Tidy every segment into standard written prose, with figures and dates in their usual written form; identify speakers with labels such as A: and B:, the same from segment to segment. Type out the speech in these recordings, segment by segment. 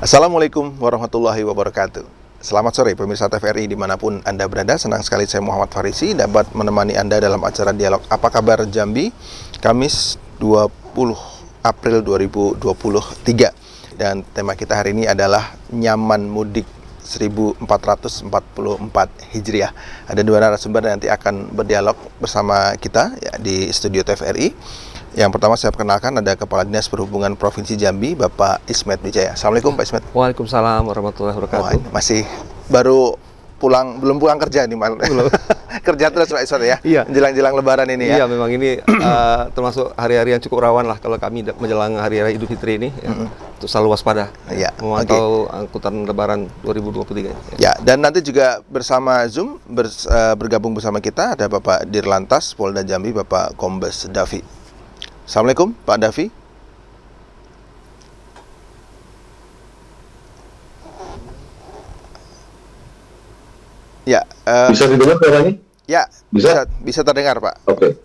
A: Assalamualaikum warahmatullahi wabarakatuh. Selamat sore pemirsa TVRI dimanapun Anda berada. Senang sekali saya Muhammad Farisi dapat menemani Anda dalam acara dialog Apa Kabar Jambi, Kamis 20 April 2023. Dan tema kita hari ini adalah Nyaman Mudik 1444 Hijriah. Ada dua narasumber yang nanti akan berdialog bersama kita ya, di studio TVRI. Yang pertama saya perkenalkan ada Kepala Dinas Perhubungan Provinsi Jambi, Bapak Ismet Wijaya. Assalamualaikum Pak Ismet.
B: Waalaikumsalam warahmatullahi wabarakatuh.
A: Masih baru pulang, belum pulang kerja nih Pak. Belum. Kerja terus Pak Ismet ya?
B: Iya.
A: Menjelang Lebaran ini ya?
B: Iya, memang ini termasuk hari-hari yang cukup rawan lah kalau kami menjelang Hari Raya Idul Fitri ini. Ya, untuk selalu waspada
A: ya,
B: memantau angkutan Lebaran 2023.
A: Ya, dan nanti juga bersama Zoom bergabung bersama kita ada Bapak Dirlantas Polda Jambi, Bapak Kombes Davi. Assalamualaikum Pak Davi. Ya,
C: bisa didengar suaranya?
A: Ya, bisa terdengar Pak.
C: Oke.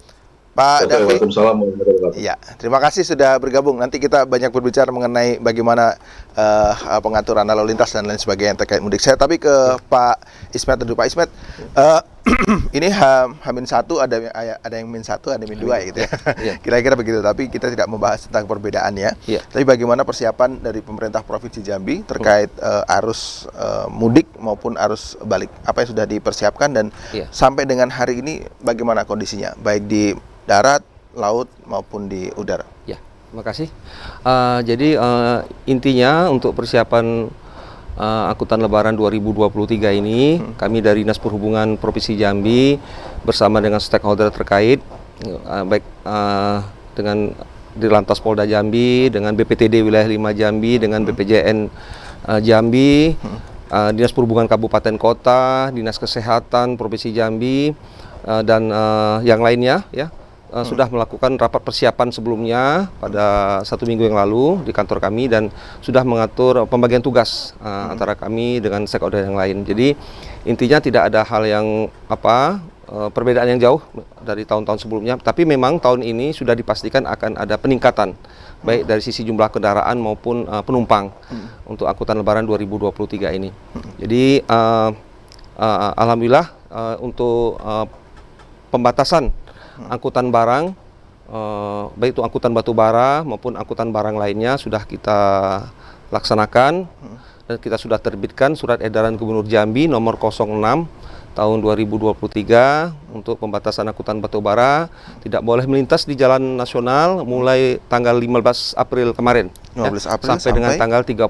A: Pak Davi.
C: Waalaikumsalam warahmatullahi wabarakatuh.
A: Ya, terima kasih sudah bergabung. Nanti kita banyak berbicara mengenai bagaimana pengaturan lalu lintas dan lain sebagainya terkait mudik. Saya tapi ke Pak Ismet dulu. Pak Ismet, ini H-1 ada yang -1, ada -2 gitu ya. Kira-kira begitu. Tapi kita tidak membahas tentang perbedaannya. Tapi bagaimana persiapan dari pemerintah Provinsi Jambi terkait arus mudik maupun arus balik. Apa yang sudah dipersiapkan dan sampai dengan hari ini bagaimana kondisinya, baik di darat, laut maupun di udara.
B: Ya, terima kasih. Jadi intinya untuk persiapan angkutan Lebaran 2023 ini, kami dari Dinas Perhubungan Provinsi Jambi bersama dengan stakeholder terkait, baik dengan Dirlantas Polda Jambi, dengan BPTD Wilayah 5 Jambi, dengan BPJN Jambi, Dinas Perhubungan Kabupaten Kota, Dinas Kesehatan Provinsi Jambi, dan yang lainnya ya. Sudah melakukan rapat persiapan sebelumnya pada 1 minggu yang lalu di kantor kami dan sudah mengatur pembagian tugas antara kami dengan stakeholder yang lain. Jadi intinya tidak ada hal yang perbedaan yang jauh dari tahun-tahun sebelumnya, tapi memang tahun ini sudah dipastikan akan ada peningkatan baik dari sisi jumlah kendaraan maupun penumpang untuk angkutan Lebaran 2023 ini. Jadi alhamdulillah untuk pembatasan angkutan barang, baik itu angkutan batu bara maupun angkutan barang lainnya sudah kita laksanakan dan kita sudah terbitkan surat edaran Gubernur Jambi nomor 06 tahun 2023 untuk pembatasan angkutan batu bara tidak boleh melintas di jalan nasional mulai tanggal 15 April kemarin
A: 15 April
B: sampai dengan tanggal 30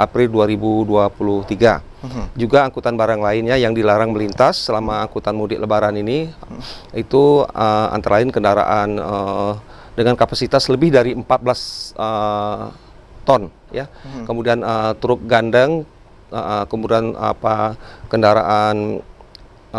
B: April 2023. Juga angkutan barang lainnya yang dilarang melintas selama angkutan mudik Lebaran ini itu antara lain kendaraan dengan kapasitas lebih dari 14 ton ya. Kemudian truk gandeng, kemudian kendaraan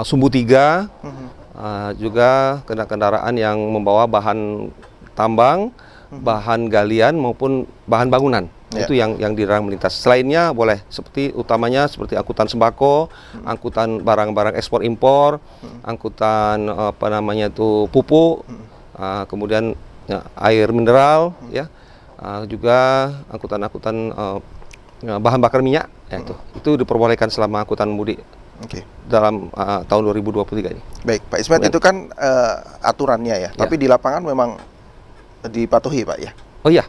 B: sumbu 3, juga kendaraan yang membawa bahan tambang, bahan galian maupun bahan bangunan. Itu yang dilarang melintas. Selainnya boleh, utamanya seperti angkutan sembako, angkutan barang-barang ekspor impor, angkutan pupuk, kemudian air mineral, ya, juga angkutan-angkutan bahan bakar minyak, itu diperbolehkan selama angkutan mudik dalam tahun 2023 ini.
A: Baik, Pak Ismet, itu kan aturannya ya, tapi di lapangan memang dipatuhi Pak ya?
B: Oh iya.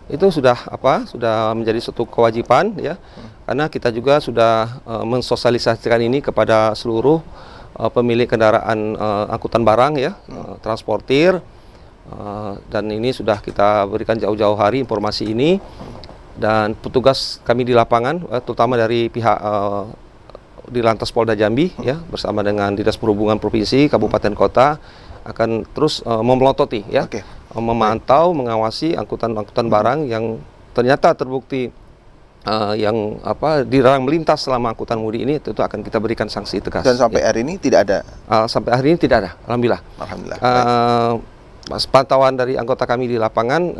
B: Itu sudah menjadi suatu kewajiban ya, karena kita juga sudah mensosialisasikan ini kepada seluruh pemilik kendaraan angkutan barang ya, transportir, dan ini sudah kita berikan jauh-jauh hari informasi ini, dan petugas kami di lapangan terutama dari pihak Dirlantas Polda Jambi ya bersama dengan Dinas Perhubungan Provinsi, Kabupaten Kota akan terus memelototi ya. Memantau, mengawasi angkutan-angkutan barang yang ternyata terbukti yang dilarang melintas selama angkutan mudik ini, tentu akan kita berikan sanksi tegas.
A: Dan sampai hari ini tidak ada?
B: Sampai hari ini tidak ada, alhamdulillah.
A: Alhamdulillah.
B: Pantauan dari anggota kami di lapangan,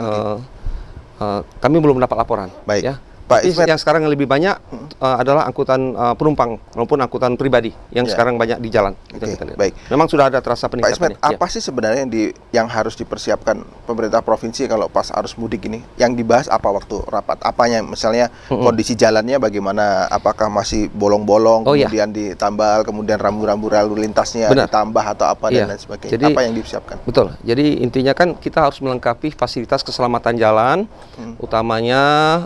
B: kami belum mendapat laporan.
A: Baik.
B: Ya.
A: Pak
B: Tapi
A: Ismet,
B: yang sekarang yang lebih banyak adalah angkutan penumpang maupun angkutan pribadi yang
A: Ya.
B: sekarang banyak di jalan. Itu
A: Oke,
B: kita lihat.
A: baik.
B: Memang sudah ada terasa
A: Pak Ismet,
B: peningkatannya.
A: apa sih sebenarnya yang harus dipersiapkan pemerintah provinsi kalau pas arus mudik ini? Yang dibahas apa waktu rapat? Apanya? Misalnya kondisi jalannya bagaimana? Apakah masih bolong-bolong,
B: Oh, iya.
A: kemudian ditambal, kemudian rambu-rambu lalu lintasnya
B: Benar.
A: ditambah atau apa
B: Iya.
A: dan lain sebagainya?
B: Jadi-
A: Apa yang disiapkan?
B: Betul. Jadi intinya kan kita harus melengkapi fasilitas keselamatan jalan, utamanya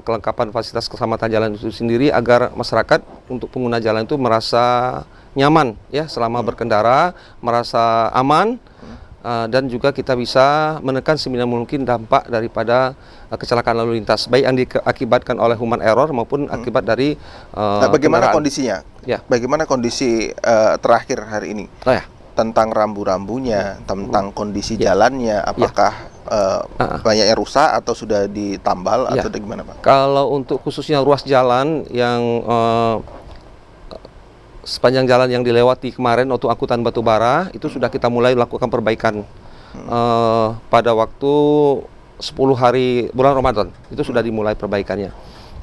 B: kelengkapan fasilitas keselamatan jalan itu sendiri agar masyarakat untuk pengguna jalan itu merasa nyaman ya selama berkendara, merasa aman. Dan juga kita bisa menekan seminimal mungkin dampak daripada kecelakaan lalu lintas, baik yang diakibatkan oleh human error maupun akibat dari
A: Nah, bagaimana
B: kendaraan.
A: kondisinya?
B: Ya.
A: Bagaimana kondisi terakhir hari ini?
B: Oh ya.
A: Tentang rambu-rambunya, tentang kondisi jalannya, apakah banyak yang rusak atau sudah ditambal
B: Ya.
A: atau gimana, Pak?
B: Kalau untuk khususnya ruas jalan yang sepanjang jalan yang dilewati kemarin untuk angkutan batubara itu sudah kita mulai lakukan perbaikan pada waktu 10 hari bulan Ramadan itu sudah dimulai perbaikannya.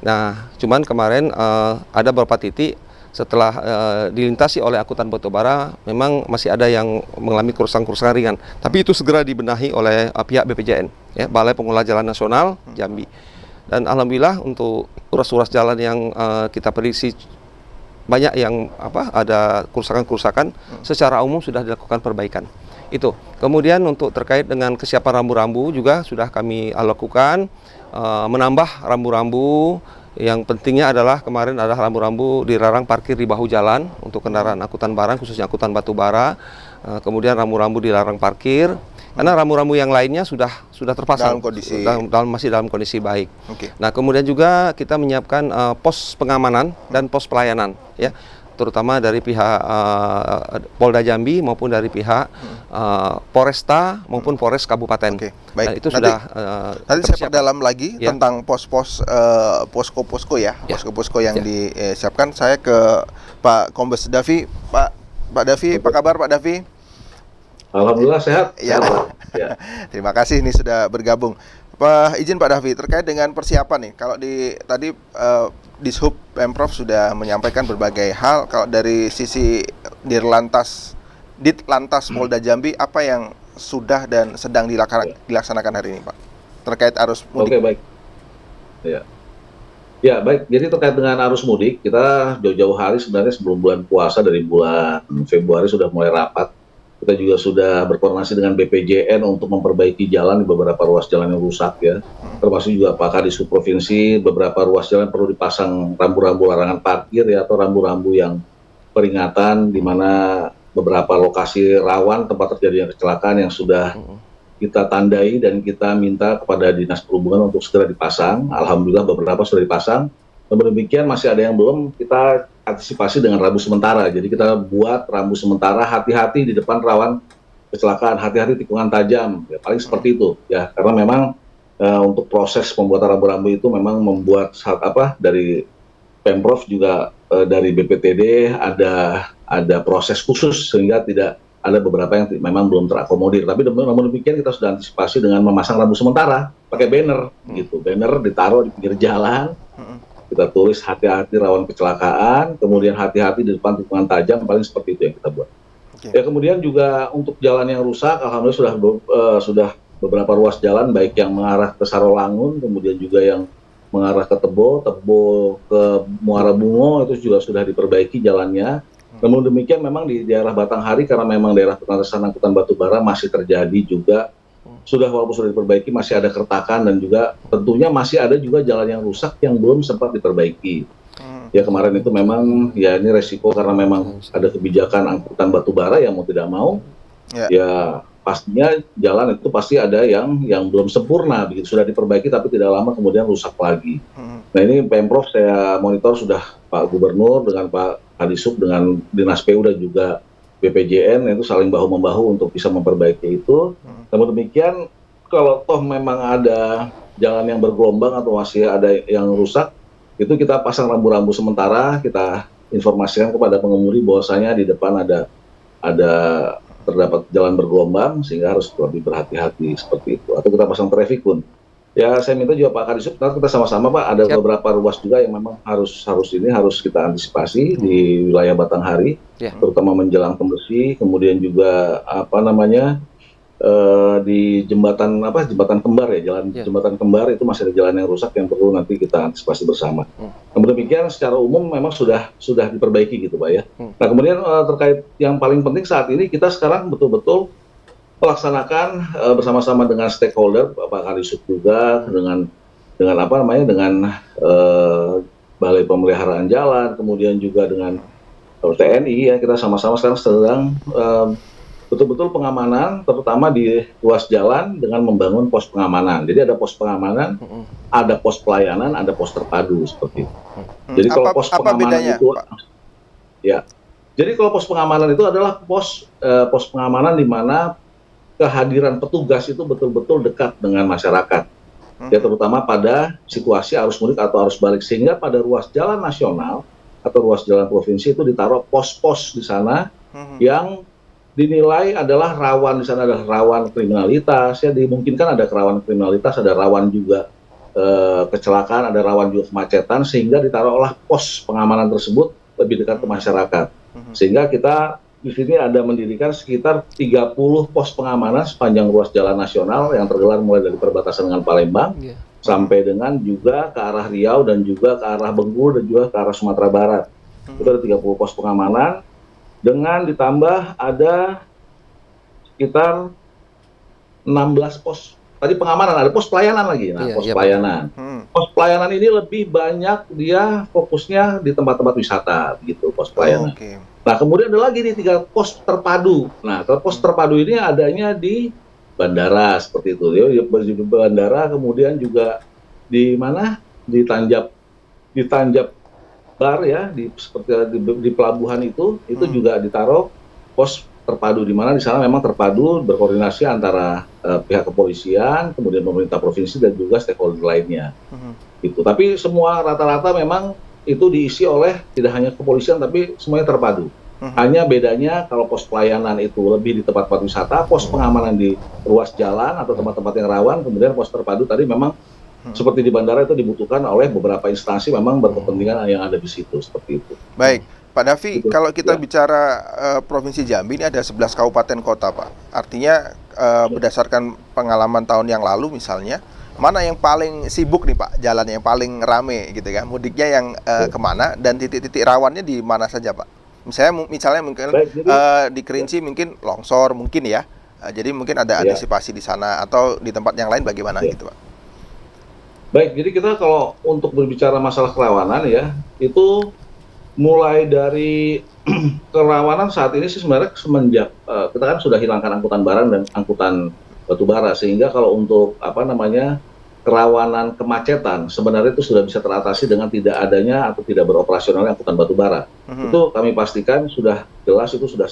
B: Nah, cuman kemarin ada beberapa titik setelah dilintasi oleh angkutan batubara memang masih ada yang mengalami kerusakan-kerusakan ringan. Tapi itu segera dibenahi oleh pihak BPJN, ya, Balai Pengelola Jalan Nasional Jambi. Dan alhamdulillah untuk ruas-ruas jalan yang kita prediksi banyak yang ada kerusakan-kerusakan, secara umum sudah dilakukan perbaikan. Itu. Kemudian untuk terkait dengan kesiapan rambu-rambu juga sudah kami lakukan, menambah rambu-rambu. Yang pentingnya adalah kemarin adalah rambu-rambu dilarang parkir di bahu jalan untuk kendaraan angkutan barang, khususnya angkutan batubara. Kemudian rambu-rambu dilarang parkir. Karena rambu-rambu yang lainnya sudah terpasang masih dalam kondisi baik.
A: Oke.
B: Nah, kemudian juga kita menyiapkan pos pengamanan dan pos pelayanan, ya, terutama dari pihak Polda Jambi maupun dari pihak Polresta maupun Polres Kabupaten.
A: Oke, baik.
B: Nah, itu
A: Nanti-
B: sudah
A: Nanti saya perdalam lagi
B: Ya.
A: tentang pos-pos posko-posko ya,
B: Ya.
A: posko-posko yang
B: Ya.
A: disiapkan. Saya ke Pak Kombes Davi. Pak Davi, apa kabar Pak Davi?
C: Alhamdulillah sehat.
A: Ya.
C: Sehat, Pak. Ya.
A: Terima kasih ini sudah bergabung. Izin Pak Davi terkait dengan persiapan nih. Kalau tadi Dishub Pemprov sudah menyampaikan berbagai hal. Kalau dari sisi Ditlantas Polda Jambi, apa yang sudah dan sedang dilaksanakan hari ini, Pak? Terkait arus mudik.
C: Oke, baik. Ya. Ya, baik. Jadi terkait dengan arus mudik, kita jauh-jauh hari sebenarnya sebelum bulan puasa dari bulan Februari sudah mulai rapat. Kita juga sudah berkoordinasi dengan BPJN untuk memperbaiki jalan di beberapa ruas jalan yang rusak ya. Termasuk juga Pak Kadisub Provinsi, beberapa ruas jalan perlu dipasang rambu-rambu larangan parkir ya, atau rambu-rambu yang peringatan di mana beberapa lokasi rawan tempat terjadinya kecelakaan yang sudah kita tandai dan kita minta kepada Dinas Perhubungan untuk segera dipasang. Alhamdulillah beberapa sudah dipasang. Namun demikian masih ada yang belum, kita antisipasi dengan rambu sementara. Jadi kita buat rambu sementara, hati-hati di depan rawan kecelakaan, hati-hati tikungan tajam. Ya, paling seperti itu ya, karena memang untuk proses pembuatan rambu-rambu itu memang membuat dari Pemprov juga dari BPTD ada proses khusus sehingga tidak ada beberapa yang memang belum terakomodir. Tapi namun demikian kita sudah antisipasi dengan memasang rambu sementara pakai banner gitu. Banner ditaruh di pinggir jalan. Kita tulis hati-hati rawan kecelakaan, kemudian hati-hati di depan tikungan tajam, paling seperti itu yang kita buat.
A: Oke.
C: Ya, kemudian juga untuk jalan yang rusak, alhamdulillah sudah beberapa ruas jalan baik yang mengarah ke Sarolangun, kemudian juga yang mengarah ke Tebo ke Muara Bungo itu juga sudah diperbaiki jalannya. Namun demikian memang di daerah Batanghari karena memang daerah pengawasan angkutan batubara masih terjadi juga walaupun sudah diperbaiki masih ada keretakan dan juga tentunya masih ada juga jalan yang rusak yang belum sempat diperbaiki. Ya kemarin itu memang ya ini resiko karena memang ada kebijakan angkutan batubara yang mau tidak mau ya pastinya jalan itu pasti ada yang belum sempurna begitu, sudah diperbaiki tapi tidak lama kemudian rusak lagi. Nah ini Pemprov saya monitor sudah Pak Gubernur dengan Pak Kadisub dengan Dinas PU dan juga BPJN itu saling bahu-membahu untuk bisa memperbaiki itu. Namun demikian kalau toh memang ada jalan yang bergelombang atau masih ada yang rusak, itu kita pasang rambu-rambu sementara, kita informasikan kepada pengemudi bahwasanya di depan ada terdapat jalan bergelombang sehingga harus lebih berhati-hati seperti itu. Atau kita pasang traffic pun. Ya, saya minta juga Pak Kadisub, nanti kita sama-sama Pak, ada
B: Siap.
C: beberapa ruas juga yang memang harus kita antisipasi di wilayah Batanghari,
B: Ya.
C: terutama menjelang Tembesi, kemudian juga apa namanya di jembatan Kembar ya,
B: Ya.
C: jembatan Kembar itu masih ada jalan yang rusak yang perlu nanti kita antisipasi bersama.
B: Hmm.
C: Namun demikian secara umum memang sudah diperbaiki gitu Pak ya.
B: Hmm.
C: Nah kemudian terkait yang paling penting saat ini kita sekarang betul-betul melaksanakan bersama-sama dengan stakeholder, Pak Kadisub juga dengan apa namanya dengan Balai Pemeliharaan Jalan, kemudian juga dengan TNI ya, kita sama-sama sekarang sedang betul-betul pengamanan, terutama di ruas jalan dengan membangun pos pengamanan. Jadi ada pos pengamanan, ada pos pelayanan, ada pos terpadu seperti itu. Jadi kalau pos
A: Apa
C: pengamanan
A: bedanya,
C: itu,
A: Pak?
C: ya. Jadi kalau pos pengamanan itu adalah pos pengamanan di mana kehadiran petugas itu betul-betul dekat dengan masyarakat, ya terutama pada situasi arus mudik atau arus balik, sehingga pada ruas jalan nasional atau ruas jalan provinsi itu ditaruh pos-pos di sana yang dinilai adalah rawan, di sana adalah rawan kriminalitas, ya dimungkinkan ada kerawanan kriminalitas, ada rawan juga kecelakaan, ada rawan juga kemacetan, sehingga ditaruhlah pos pengamanan tersebut lebih dekat ke masyarakat, sehingga kita di sini ada mendirikan sekitar 30 pos pengamanan sepanjang ruas jalan nasional yang tergelar mulai dari perbatasan dengan Palembang sampai dengan juga ke arah Riau dan juga ke arah Bengkulu dan juga ke arah Sumatera Barat. Itu ada 30 pos pengamanan dengan ditambah ada sekitar 16 pos. Tadi pengamanan, ada pos pelayanan lagi. Nah, pos pelayanan. Pos pelayanan ini lebih banyak dia fokusnya di tempat-tempat wisata gitu, pos pelayanan. Nah, kemudian ada lagi nih 3 pos terpadu. Nah, pos terpadu ini adanya di bandara seperti itu. Ya, di bandara, kemudian juga di mana? Di Tanjab Bar ya, seperti di pelabuhan itu juga ditaruh pos terpadu, di mana di sana memang terpadu berkoordinasi antara pihak kepolisian, kemudian pemerintah provinsi dan juga stakeholder lainnya. Itu. Tapi semua rata-rata memang itu diisi oleh tidak hanya kepolisian tapi semuanya terpadu. Hanya bedanya kalau pos pelayanan itu lebih di tempat-tempat wisata, pos pengamanan di ruas jalan atau tempat-tempat yang rawan, kemudian pos terpadu tadi memang seperti di bandara itu dibutuhkan oleh beberapa instansi memang berkepentingan yang ada di situ, seperti itu.
A: Baik, Pak Davi, kalau kita bicara Provinsi Jambi ini ada 11 kabupaten kota, Pak. Artinya berdasarkan pengalaman tahun yang lalu misalnya, mana yang paling sibuk nih Pak, jalan yang paling rame gitu kan, mudiknya yang kemana dan titik-titik rawannya di mana saja Pak? Misalnya mungkin di Kerinci mungkin longsor mungkin ya, jadi mungkin ada antisipasi di sana atau di tempat yang lain bagaimana gitu Pak?
C: Baik, jadi kita kalau untuk berbicara masalah kerawanan ya, itu mulai dari kerawanan saat ini sih sebenarnya semenjak kita kan sudah hilangkan angkutan barang dan angkutan batubara, sehingga kalau untuk apa namanya kerawanan kemacetan sebenarnya itu sudah bisa teratasi dengan tidak adanya atau tidak beroperasionalnya angkutan batubara. Itu kami pastikan sudah jelas, itu sudah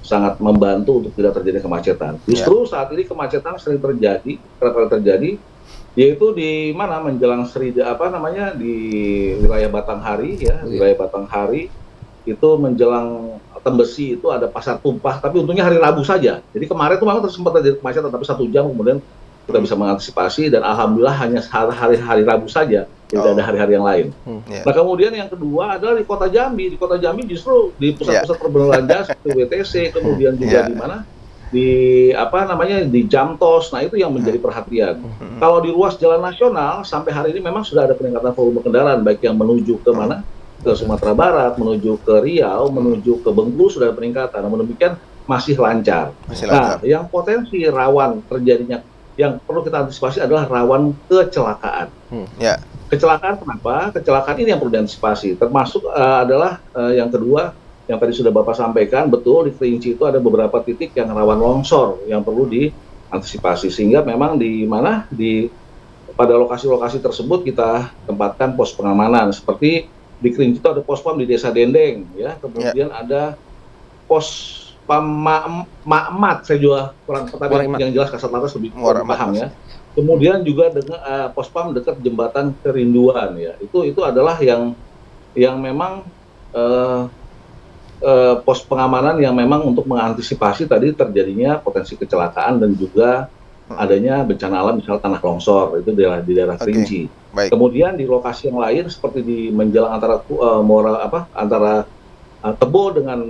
C: sangat membantu untuk tidak terjadi kemacetan. Justru saat ini kemacetan sering terjadi, kerap kali terjadi, yaitu di mana menjelang di wilayah Batanghari ya, wilayah Batanghari itu menjelang Tembesi itu ada pasar tumpah, tapi untungnya hari Rabu saja. Jadi kemarin itu memang sempat terjadi kemacetan, tapi 1 jam kemudian kita bisa mengantisipasi dan alhamdulillah hanya hari Rabu saja, tidak ada hari-hari yang lain. Nah kemudian yang kedua adalah di Kota Jambi. Di Kota Jambi justru di pusat-pusat perbelanjaan seperti WTC, kemudian juga di mana? Di Jamtos. Nah itu yang menjadi perhatian. Kalau di ruas jalan nasional sampai hari ini memang sudah ada peningkatan volume kendaraan, baik yang menuju ke mana, ke Sumatera Barat, menuju ke Riau, menuju ke Bengkulu sudah ada peningkatan. Namun demikian masih lancar. Nah yang potensi rawan terjadinya, yang perlu kita antisipasi adalah rawan kecelakaan. Kecelakaan kenapa? Kecelakaan ini yang perlu diantisipasi. Termasuk adalah yang kedua, yang tadi sudah Bapak sampaikan, betul di Kerinci itu ada beberapa titik yang rawan longsor yang perlu diantisipasi, sehingga memang pada lokasi-lokasi tersebut kita tempatkan pos pengamanan. Seperti di Kerinci itu ada pos pam di Desa Dendeng ya, kemudian ada pos pam Makmat, saya juga kurang yang jelas Kasat Lantas lebih paham ya. Kemudian juga dengan pos pam dekat jembatan Kerinduan ya, itu adalah yang memang pos pengamanan yang memang untuk mengantisipasi tadi terjadinya potensi kecelakaan dan juga adanya bencana alam, misal tanah longsor, itu di daerah
A: Oke,
C: Kerinci.
A: baik.
C: Kemudian di lokasi yang lain seperti di menjelang antara antara Tebo dengan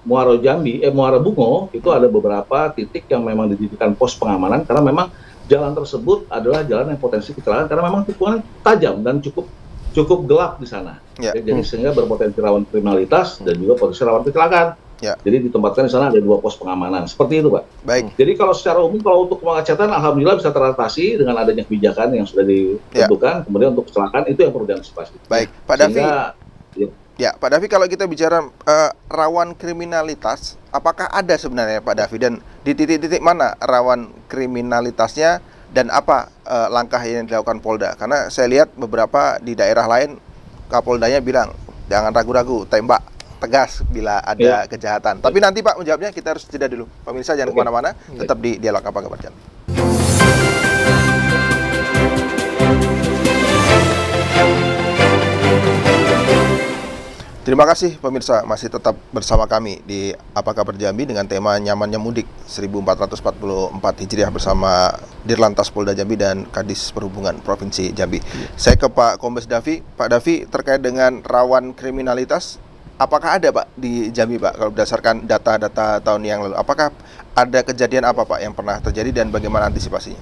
C: Muara Bungo, itu ada beberapa titik yang memang didirikan pos pengamanan karena memang jalan tersebut adalah jalan yang potensi kecelakaan karena memang tikungan tajam dan cukup cukup gelap di sana.
A: Ya.
C: Jadi sehingga berpotensi rawan kriminalitas dan juga potensi rawan kecelakaan.
A: Ya.
C: Jadi ditempatkan di sana ada 2 pos pengamanan. Seperti itu, Pak.
A: Baik.
C: Jadi kalau secara umum kalau untuk kemacetan alhamdulillah bisa teratasi dengan adanya kebijakan yang sudah ditentukan. Kemudian untuk kecelakaan itu yang perlu diantisipasi.
A: Baik, Pak Davi.
C: Sehingga,
A: Ya, Pak Davi, kalau kita bicara rawan kriminalitas, apakah ada sebenarnya Pak Davi, dan di titik-titik mana rawan kriminalitasnya dan apa langkah yang dilakukan Polda? Karena saya lihat beberapa di daerah lain Kapoldanya bilang jangan ragu-ragu, tembak tegas bila ada kejahatan. Tapi nanti Pak menjawabnya, kita harus jeda dulu. Pemirsa jangan kemana-mana, tetap di Dialog Apa Kabar Jambi. Terima kasih pemirsa, masih tetap bersama kami di Apa Kabar Jambi dengan tema Nyamannya Mudik 1444 Hijriah bersama Dirlantas Polda Jambi dan Kadis Perhubungan Provinsi Jambi. Saya ke Pak Kombes Davi. Pak Davi, terkait dengan rawan kriminalitas, apakah ada Pak di Jambi Pak, kalau berdasarkan data-data tahun yang lalu? Apakah ada kejadian apa Pak yang pernah terjadi dan bagaimana antisipasinya?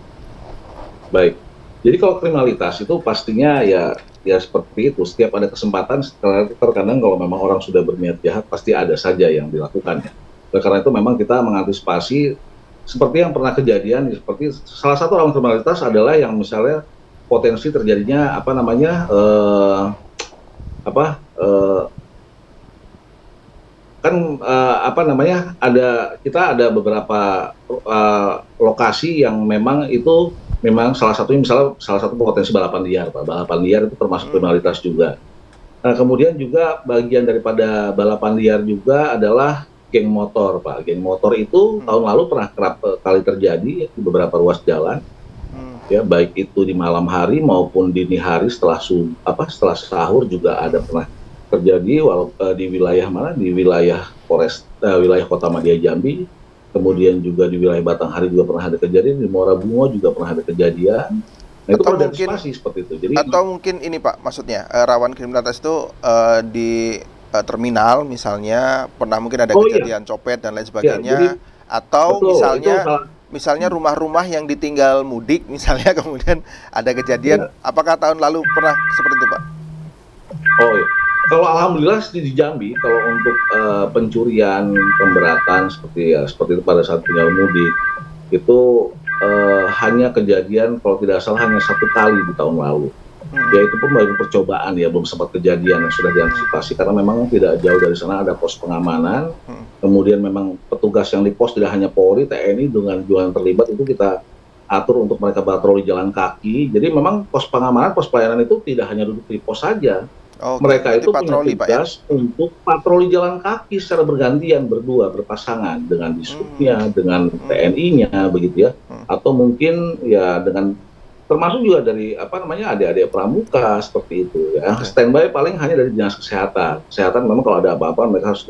C: Baik, jadi kalau kriminalitas itu pastinya ya seperti itu. Setiap ada kesempatan, terkadang kalau memang orang sudah berniat jahat, pasti ada saja yang dilakukannya. Karena itu memang kita mengantisipasi seperti yang pernah kejadian, seperti salah satu rawan kriminalitas adalah yang misalnya potensi terjadinya ada beberapa lokasi yang memang itu memang salah satu potensi balapan liar, Pak. Balapan liar itu termasuk kriminalitas juga. Nah, kemudian juga bagian daripada balapan liar juga adalah geng motor, Pak. Geng motor itu tahun lalu pernah kerap kali terjadi di beberapa ruas jalan. Ya, baik itu di malam hari maupun dini hari setelah sahur juga ada pernah terjadi di wilayah mana? Di wilayah wilayah Kota Madia Jambi. Kemudian juga di wilayah Batanghari juga pernah ada kejadian, di Muara Bungo juga pernah ada kejadian. Nah, itu perlu diantisipasi seperti itu. Jadi,
A: atau mungkin ini Pak, maksudnya rawan kriminalitas itu di terminal misalnya pernah mungkin ada kejadian copet dan lain sebagainya, atau betul, misalnya rumah-rumah yang ditinggal mudik misalnya kemudian ada kejadian. Apakah tahun lalu pernah seperti itu Pak?
C: Oh iya. Kalau alhamdulillah di Jambi, kalau untuk pencurian, pemberatan seperti itu pada saat tinggal mudik, itu hanya kejadian kalau tidak salah hanya 1 kali di tahun lalu. Ya itu pun baru percobaan ya, belum sempat kejadian yang sudah diantisipasi karena memang tidak jauh dari sana ada pos pengamanan. Kemudian memang petugas yang di pos tidak hanya Polri, TNI dengan juga yang terlibat itu kita atur untuk mereka patroli jalan kaki. Jadi memang pos pengamanan, pos pelayanan itu tidak hanya duduk di pos saja. Mereka itu punya tugas untuk patroli jalan kaki secara bergantian, berdua, berpasangan dengan disubnya, dengan TNI-nya, begitu ya, atau mungkin ya dengan termasuk juga dari adik-adik pramuka seperti itu ya. Standby paling hanya dari dinas kesehatan. Kesehatan memang kalau ada apa-apa mereka harus.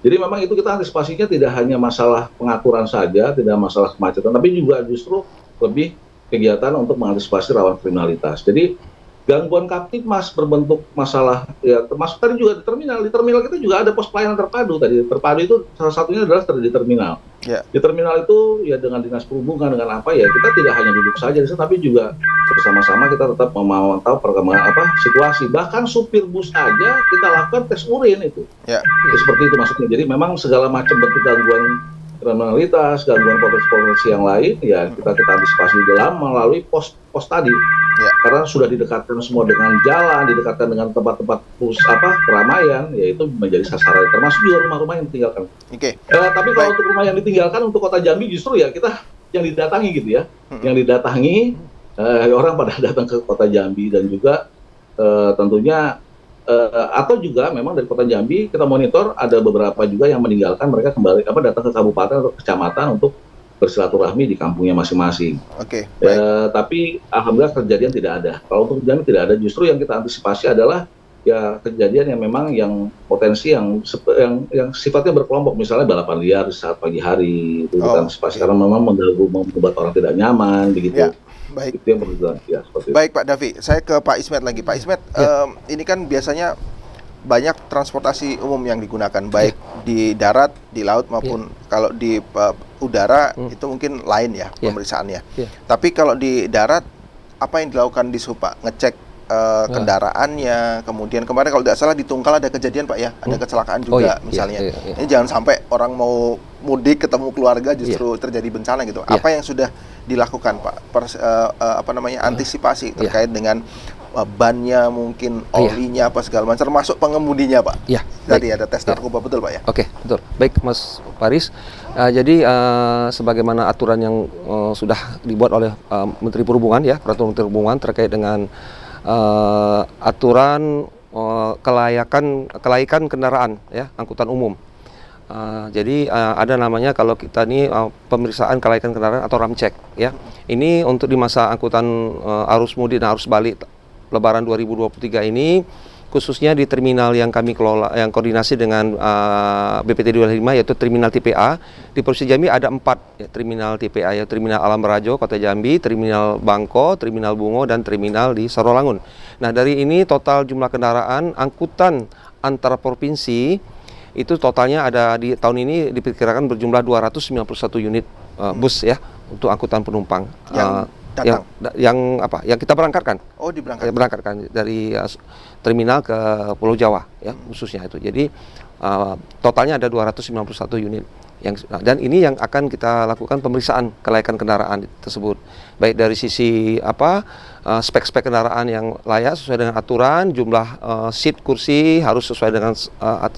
C: Jadi memang itu kita antisipasinya tidak hanya masalah pengaturan saja, tidak masalah kemacetan, tapi juga justru lebih kegiatan untuk mengantisipasi rawan kriminalitas. Jadi gangguan Kamtibmas berbentuk masalah ya, termasuk tadi juga di terminal kita juga ada pos pelayanan terpadu. Terpadu itu salah satunya adalah di terminal. Di terminal itu ya dengan dinas perhubungan dengan apa ya, kita tidak hanya duduk saja di sana, tapi juga bersama-sama kita tetap memantau perkembangan situasi. Bahkan supir bus aja kita lakukan tes urin itu. Ya, seperti itu maksudnya. Jadi memang segala macam bentuk gangguan kriminalitas, gangguan potensi yang lain ya kita antisipasi dalam melalui pos tadi. Karena sudah didekatkan semua dengan jalan, didekatkan dengan tempat-tempat keramaian, yaitu menjadi sasaran, termasuk juga rumah-rumah yang ditinggalkan. Tapi kalau untuk rumah yang ditinggalkan untuk Kota Jambi justru ya kita yang didatangi gitu ya, yang didatangi orang pada datang ke Kota Jambi dan juga tentunya atau juga memang dari Kota Jambi kita monitor ada beberapa juga yang meninggalkan, mereka kembali datang ke kabupaten atau kecamatan untuk bersilaturahmi di kampungnya masing-masing. Tapi alhamdulillah kejadian tidak ada. Kalau untuk kejadian tidak ada, justru yang kita antisipasi adalah ya kejadian yang memang yang potensi yang sifatnya berkelompok, misalnya balapan liar saat pagi hari itu kan karena memang mengganggu, membuat orang tidak nyaman begitu.
A: Ya, baik.
C: Itu yang perlu ya, seperti
A: baik Pak Davi, saya ke Pak Ismet lagi. Pak Ismet, ini kan biasanya banyak transportasi umum yang digunakan, baik di darat, di laut maupun kalau di udara itu mungkin lain ya pemeriksaannya. Tapi kalau di darat, apa yang dilakukan di Sub, Pak? Ngecek kendaraannya, kemudian kemarin kalau tidak salah di Tungkal ada kejadian Pak ya, ada kecelakaan juga misalnya. Ini jangan sampai orang mau mudik ketemu keluarga justru terjadi bencana gitu. Apa yang sudah dilakukan Pak? Antisipasi terkait dengan bannya mungkin, olinya apa segala macam, termasuk pengemudinya Pak. Tadi ada tes narkoba, betul Pak ya?
B: Oke, betul. Baik Mas Faris. Jadi sebagaimana aturan yang sudah dibuat oleh Menteri Perhubungan ya, Peraturan Menteri Perhubungan terkait dengan aturan kelaikan kendaraan ya, angkutan umum. Jadi ada namanya kalau kita ini pemeriksaan kelaikan kendaraan atau ramcek ya. Ini untuk di masa angkutan arus mudik dan arus balik Lebaran 2023 ini, khususnya di terminal yang kami kelola, yang koordinasi dengan BPT 25, yaitu terminal TPA. Di Provinsi Jambi ada 4 ya, terminal TPA, yaitu Terminal Alam Barajo, Kota Jambi, Terminal Bangko, Terminal Bungo, dan Terminal di Sarolangun. Nah, dari ini total jumlah kendaraan angkutan antar provinsi itu totalnya ada di tahun ini diperkirakan berjumlah 291 unit bus ya, untuk angkutan penumpang. Yang kita berangkatkan. Oh, diberangkatkan dari terminal ke Pulau Jawa ya, khususnya itu. Jadi totalnya ada 291 unit dan ini yang akan kita lakukan pemeriksaan kelaikan kendaraan tersebut. Baik dari sisi spek-spek kendaraan yang layak sesuai dengan aturan, jumlah seat kursi harus sesuai dengan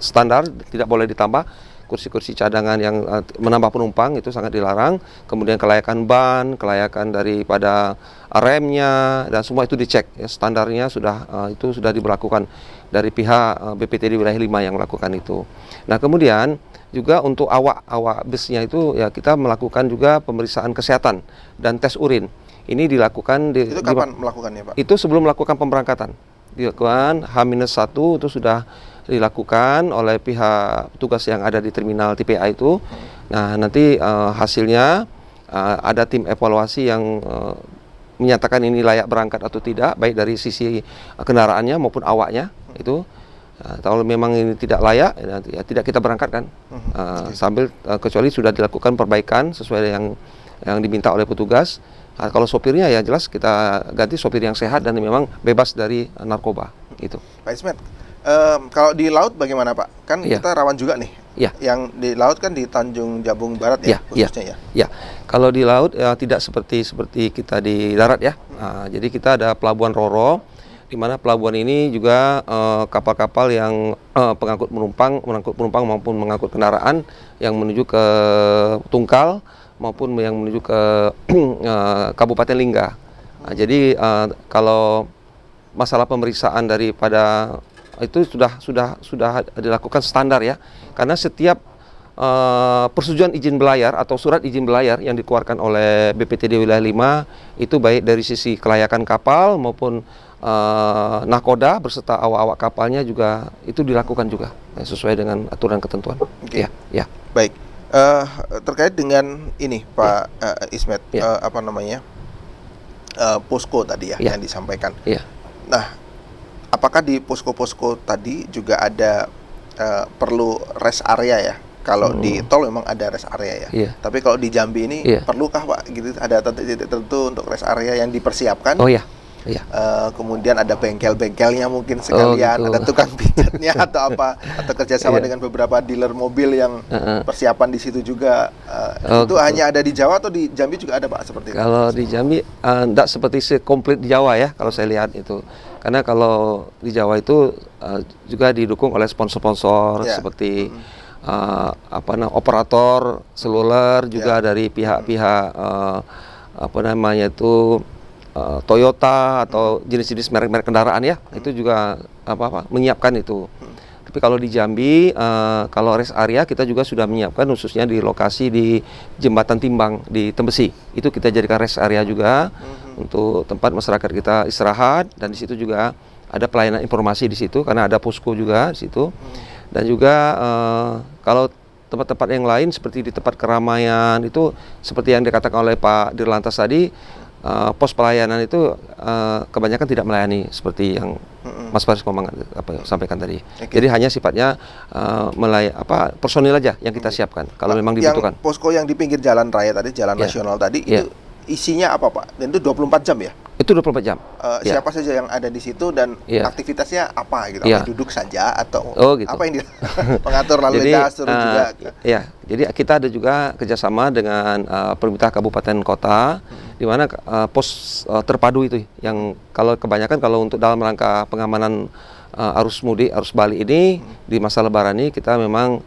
B: standar, tidak boleh ditambah. Kursi-kursi cadangan yang menambah penumpang itu sangat dilarang. Kemudian kelayakan ban, kelayakan daripada remnya, dan semua itu dicek ya, standarnya itu sudah diberlakukan dari pihak BPT di wilayah 5 yang melakukan itu. Nah, kemudian juga untuk awak busnya itu ya, kita melakukan juga pemeriksaan kesehatan dan tes urin. Ini dilakukan
A: itu kapan melakukannya Pak?
B: Itu sebelum melakukan pemberangkatan. Dilakukan H-1 itu sudah dilakukan oleh pihak petugas yang ada di terminal TPA itu. Nah, nanti hasilnya ada tim evaluasi yang menyatakan ini layak berangkat atau tidak, baik dari sisi kendaraannya maupun awaknya itu. Kalau memang ini tidak layak, ya tidak kita berangkatkan. Sambil kecuali sudah dilakukan perbaikan sesuai yang diminta oleh petugas. Kalau sopirnya ya jelas kita ganti sopir yang sehat dan memang bebas dari narkoba itu.
A: Pak Ismet, kalau di laut bagaimana Pak? Kan kita rawan juga nih. Yang di laut kan di Tanjung Jabung Barat ya, khususnya ya.
B: Kalau di laut tidak seperti kita di darat ya. Jadi kita ada Pelabuhan Roro, di mana pelabuhan ini juga kapal-kapal yang mengangkut penumpang maupun mengangkut kendaraan yang menuju ke Tungkal maupun yang menuju ke Kabupaten Lingga. Jadi kalau masalah pemeriksaan daripada itu sudah dilakukan standar ya, karena setiap persetujuan izin belayar atau surat izin belayar yang dikeluarkan oleh BPTD wilayah 5 itu baik dari sisi kelayakan kapal maupun nahkoda berserta awak-awak kapalnya juga itu dilakukan juga sesuai dengan aturan ketentuan. Ya.
A: Baik. Terkait dengan ini Pak Ismet, posko tadi ya yang disampaikan. Nah, apakah di posko-posko tadi juga ada perlu rest area ya? Kalau di tol memang ada rest area ya. Tapi kalau di Jambi ini perlukah Pak gitu, ada titik tertentu untuk rest area yang dipersiapkan? Kemudian ada bengkel-bengkelnya mungkin sekalian, ada tukang pijatnya atau apa, atau kerjasama dengan beberapa dealer mobil yang persiapan di situ juga. Itu hanya ada di Jawa atau di Jambi juga ada Pak seperti itu?
B: Kalau di Jambi tidak seperti sekomplit di Jawa ya, kalau saya lihat itu. Karena kalau di Jawa itu juga didukung oleh sponsor-sponsor seperti operator seluler juga dari pihak-pihak Toyota atau jenis-jenis merek-merek kendaraan ya, itu juga menyiapkan itu. Tapi kalau di Jambi, kalau rest area kita juga sudah menyiapkan khususnya di lokasi di Jembatan Timbang di Tembesi. Itu kita jadikan rest area juga untuk tempat masyarakat kita istirahat, dan di situ juga ada pelayanan informasi di situ karena ada posko juga di situ. Dan juga kalau tempat-tempat yang lain seperti di tempat keramaian itu seperti yang dikatakan oleh Pak Dirlantas tadi, pos pelayanan itu kebanyakan tidak melayani seperti yang Mas Faris sampaikan tadi. Jadi hanya sifatnya personil aja yang kita siapkan kalau memang dibutuhkan.
A: Yang posko yang di pinggir jalan raya tadi, jalan nasional tadi, itu isinya apa Pak? Dan itu 24 jam ya?
B: Itu 24 jam.
A: Siapa saja yang ada di situ dan aktivitasnya apa gitu? Apa duduk saja atau
B: gitu.
A: apa yang pengatur lalu lintas juga?
B: Jadi kita ada juga kerjasama dengan pemerintah kabupaten kota, di mana pos terpadu itu yang kebanyakan kalau untuk dalam rangka pengamanan arus mudik, arus balik ini di masa Lebaran ini kita memang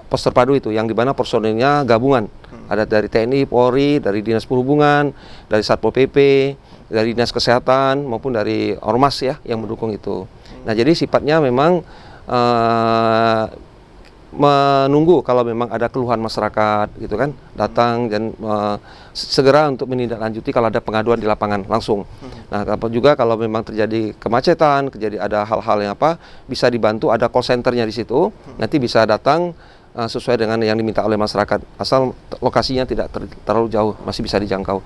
B: pos terpadu itu yang di mana personilnya gabungan. Ada dari TNI, Polri, dari Dinas Perhubungan, dari Satpol PP, dari Dinas Kesehatan maupun dari Ormas ya yang mendukung itu. Nah, jadi sifatnya memang menunggu kalau memang ada keluhan masyarakat gitu kan, datang dan segera untuk menindaklanjuti kalau ada pengaduan di lapangan langsung. Nah, juga kalau memang terjadi kemacetan, ada hal-hal yang bisa dibantu, ada call centernya di situ, nanti bisa datang sesuai dengan yang diminta oleh masyarakat, asal lokasinya tidak terlalu jauh, masih bisa dijangkau.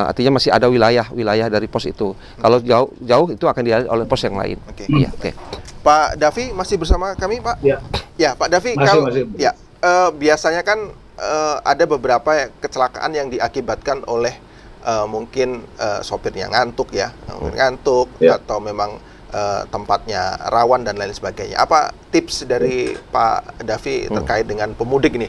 B: Artinya masih ada wilayah dari pos itu. Kalau jauh itu akan dialih oleh pos yang lain.
A: Pak Davi masih bersama kami, Pak? Ya, Pak Davi, biasanya kan ada beberapa kecelakaan yang diakibatkan oleh mungkin sopirnya ngantuk atau memang tempatnya rawan dan lain sebagainya. Apa tips dari Pak Davi terkait dengan pemudik ini?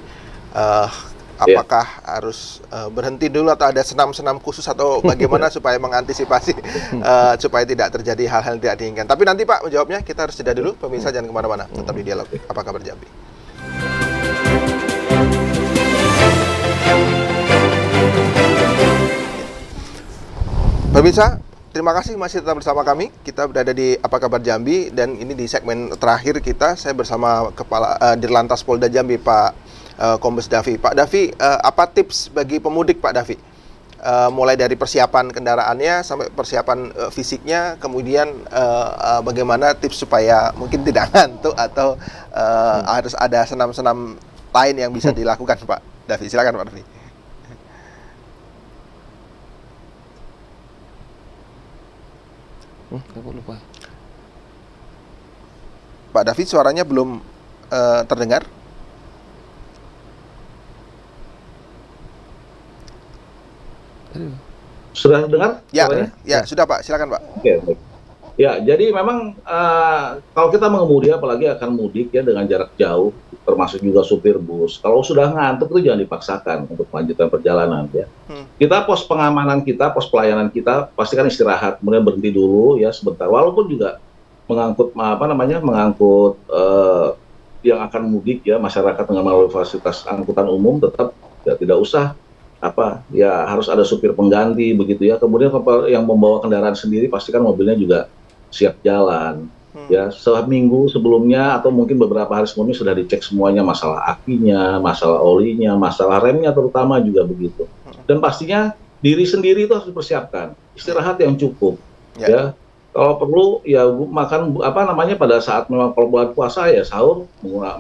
A: Apakah harus berhenti dulu atau ada senam-senam khusus atau bagaimana supaya mengantisipasi supaya tidak terjadi hal-hal yang tidak diinginkan? Tapi nanti Pak menjawabnya, kita harus jeda dulu. Pemirsa jangan kemana-mana, tetap di Dialog Apa Kabar Jambi. Pemirsa, terima kasih masih tetap bersama kami. Kita berada di Apa Kabar Jambi dan ini di segmen terakhir kita. Saya bersama Kepala Dirlantas Polda Jambi, Pak Kombes Davi. Pak Davi, apa tips bagi pemudik Pak Davi? Mulai dari persiapan kendaraannya sampai persiapan fisiknya, kemudian bagaimana tips supaya mungkin tidak ngantuk atau harus ada senam-senam lain yang bisa dilakukan Pak Davi. Silakan Pak Davi.
B: Lupa.
A: Pak David, suaranya belum terdengar.
C: Sudah dengar?
A: Ya, sudah Pak. Silakan Pak.
C: Oke. Ya, jadi memang kalau kita mengemudi, apalagi akan mudik ya dengan jarak jauh, termasuk juga supir bus, kalau sudah ngantuk itu jangan dipaksakan untuk melanjutkan perjalanan ya. Kita pos pengamanan kita, pos pelayanan kita pastikan istirahat, kemudian berhenti dulu ya sebentar. Walaupun juga mengangkut mengangkut yang akan mudik ya, masyarakat dengan melalui fasilitas angkutan umum, tetap ya tidak usah harus ada supir pengganti begitu ya. Kemudian yang membawa kendaraan sendiri pastikan mobilnya juga siap jalan. Ya, seminggu sebelumnya atau mungkin beberapa hari sebelumnya sudah dicek semuanya, masalah akinya, masalah olinya, masalah remnya terutama juga begitu. Dan pastinya diri sendiri itu harus dipersiapkan, istirahat yang cukup. Ya, kalau perlu ya makan pada saat memang kalau bulan puasa ya sahur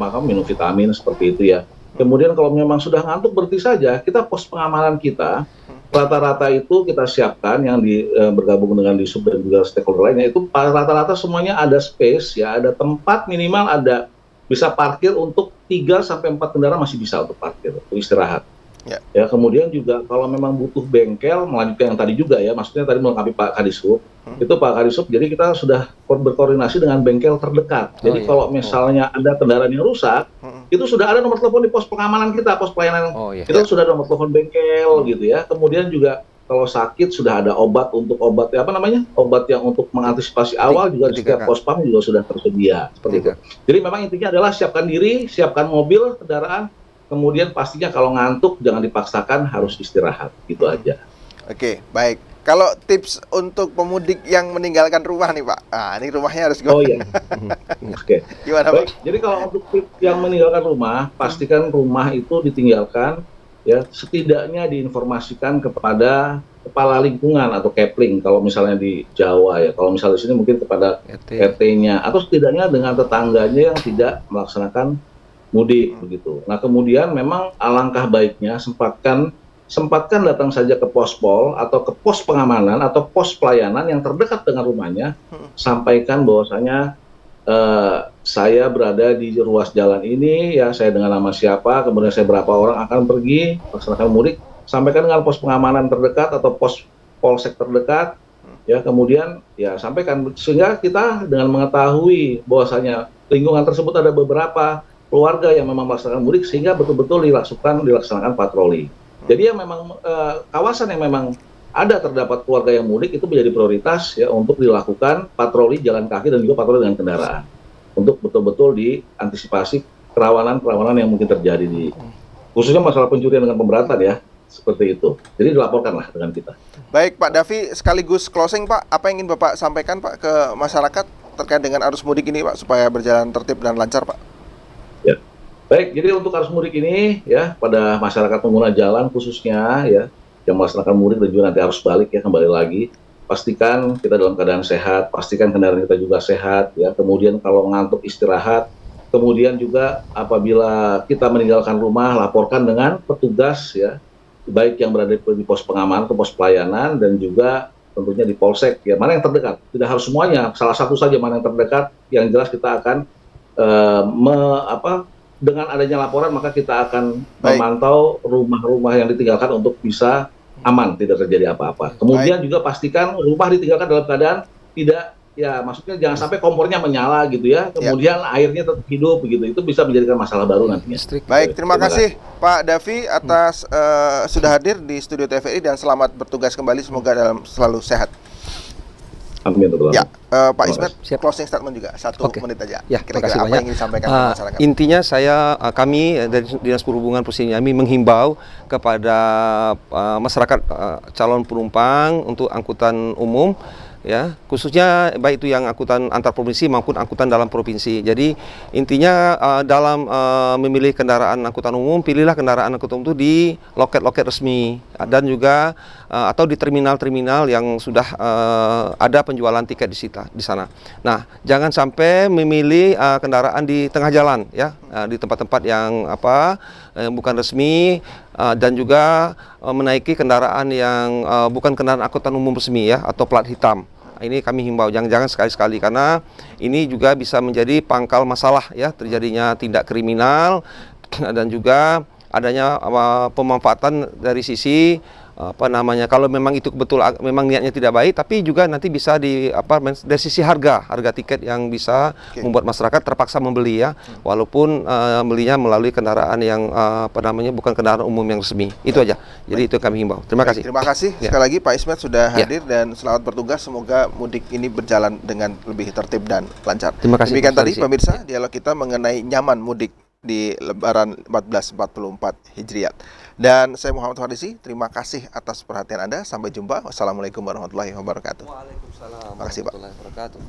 C: makan minum vitamin seperti itu ya. Kemudian kalau memang sudah ngantuk berhenti saja, kita pos pengamanan kita rata-rata itu kita siapkan yang bergabung dengan Disub dan juga stakeholder lainnya, itu rata-rata semuanya ada space ya, ada tempat minimal ada bisa parkir untuk 3 sampai 4 kendaraan masih bisa untuk parkir, untuk istirahat. Ya, kemudian juga kalau memang butuh bengkel, melanjutkan yang tadi juga ya, maksudnya tadi melengkapi Pak Kadisub, itu Pak Kadisub, jadi kita sudah berkoordinasi dengan bengkel terdekat. Jadi kalau misalnya ada kendaraan yang rusak, itu sudah ada nomor telepon di pos pengamanan kita, pos pelayanan, itu sudah ada nomor telepon bengkel gitu ya. Kemudian juga kalau sakit sudah ada obat obat yang untuk mengantisipasi awal juga di setiap pospam juga sudah tersedia seperti itu. Jadi memang intinya adalah siapkan diri, siapkan mobil, kendaraan. Kemudian pastinya kalau ngantuk jangan dipaksakan, harus istirahat, gitu aja.
A: Oke, baik. Kalau tips untuk pemudik yang meninggalkan rumah nih Pak, ini rumahnya harus gimana?
C: Oh iya. Oke.
A: Gimana
C: Baik,
A: Pak?
C: jadi kalau untuk tips yang meninggalkan rumah, pastikan rumah itu ditinggalkan, ya setidaknya diinformasikan kepada kepala lingkungan atau kepling kalau misalnya di Jawa ya. Kalau misalnya di sini mungkin kepada RT-nya atau setidaknya dengan tetangganya yang tidak melaksanakan mudik begitu. Nah, kemudian memang alangkah baiknya sempatkan datang saja ke pospol atau ke pos pengamanan atau pos pelayanan yang terdekat dengan rumahnya, sampaikan bahwasanya saya berada di ruas jalan ini, ya saya dengan nama siapa, kemudian saya berapa orang akan pergi melaksanakan mudik, sampaikan dengan pos pengamanan terdekat atau pos polsek terdekat, ya kemudian ya sampaikan sehingga kita dengan mengetahui bahwasanya lingkungan tersebut ada beberapa keluarga yang memang melaksanakan mudik sehingga betul-betul dilaksanakan patroli. Jadi yang memang kawasan yang memang ada terdapat keluarga yang mudik itu menjadi prioritas ya untuk dilakukan patroli jalan kaki dan juga patroli dengan kendaraan untuk betul-betul diantisipasi kerawanan-kerawanan yang mungkin terjadi di khususnya masalah pencurian dengan pemberatan ya seperti itu. Jadi dilaporkanlah dengan kita.
A: Baik Pak Davi, sekaligus closing Pak, apa yang ingin Bapak sampaikan Pak ke masyarakat terkait dengan arus mudik ini Pak supaya berjalan tertib dan lancar Pak?
C: Ya. Baik, jadi untuk arus mudik ini ya pada masyarakat pengguna jalan khususnya ya yang melaksanakan mudik dan juga nanti arus balik ya kembali lagi pastikan kita dalam keadaan sehat, pastikan kendaraan kita juga sehat ya. Kemudian kalau ngantuk istirahat, kemudian juga apabila kita meninggalkan rumah laporkan dengan petugas ya baik yang berada di pos pengamanan atau pos pelayanan dan juga tentunya di polsek ya mana yang terdekat. Tidak harus semuanya, salah satu saja mana yang terdekat. Yang jelas kita akan dengan adanya laporan maka kita akan memantau rumah-rumah yang ditinggalkan untuk bisa aman, tidak terjadi apa-apa. Kemudian juga pastikan rumah ditinggalkan dalam keadaan tidak, ya maksudnya jangan sampai kompornya menyala gitu ya, kemudian airnya tetap hidup begitu, itu bisa menjadikan masalah baru nantinya.
A: Baik, terima kasih Pak Davi atas sudah hadir di studio TVRI dan selamat bertugas kembali, semoga selalu sehat.
C: Amin.
A: Ya, Pak Ismet, closing statement juga, 1 menit aja.
B: Ya,
A: kira-kira apa yang ingin disampaikan ke masyarakat?
B: Intinya kami dari Dinas Perhubungan Provinsi Jambi menghimbau kepada masyarakat calon penumpang untuk angkutan umum, ya khususnya baik itu yang angkutan antar provinsi maupun angkutan dalam provinsi. Jadi intinya dalam memilih kendaraan angkutan umum, pilihlah kendaraan angkutan umum itu di loket-loket resmi dan juga atau di terminal-terminal yang sudah ada penjualan tiket di sana. Nah, jangan sampai memilih kendaraan di tengah jalan ya, di tempat-tempat yang bukan resmi dan juga menaiki kendaraan yang bukan kendaraan angkutan umum resmi ya atau plat hitam. Ini kami himbau jangan sekali-sekali karena ini juga bisa menjadi pangkal masalah ya terjadinya tindak kriminal dan juga adanya pemanfaatan dari sisi kalau memang itu betul memang niatnya tidak baik, tapi juga nanti bisa dari sisi harga tiket yang bisa membuat masyarakat terpaksa membeli ya, walaupun belinya melalui kendaraan yang bukan kendaraan umum yang resmi. Itu aja. Jadi itu kami himbau. Terima kasih.
A: Terima kasih sekali lagi Pak Ismet sudah hadir dan selamat bertugas. Semoga mudik ini berjalan dengan lebih tertib dan lancar.
B: Terima kasih.
A: Demikian tadi pemirsa dialog kita mengenai nyaman mudik di Lebaran 1444 Hijriah. Dan saya Muhammad Farisi, terima kasih atas perhatian Anda. Sampai jumpa. Wassalamualaikum warahmatullahi wabarakatuh.
B: Waalaikumsalam
A: warahmatullahi
B: wabarakatuh.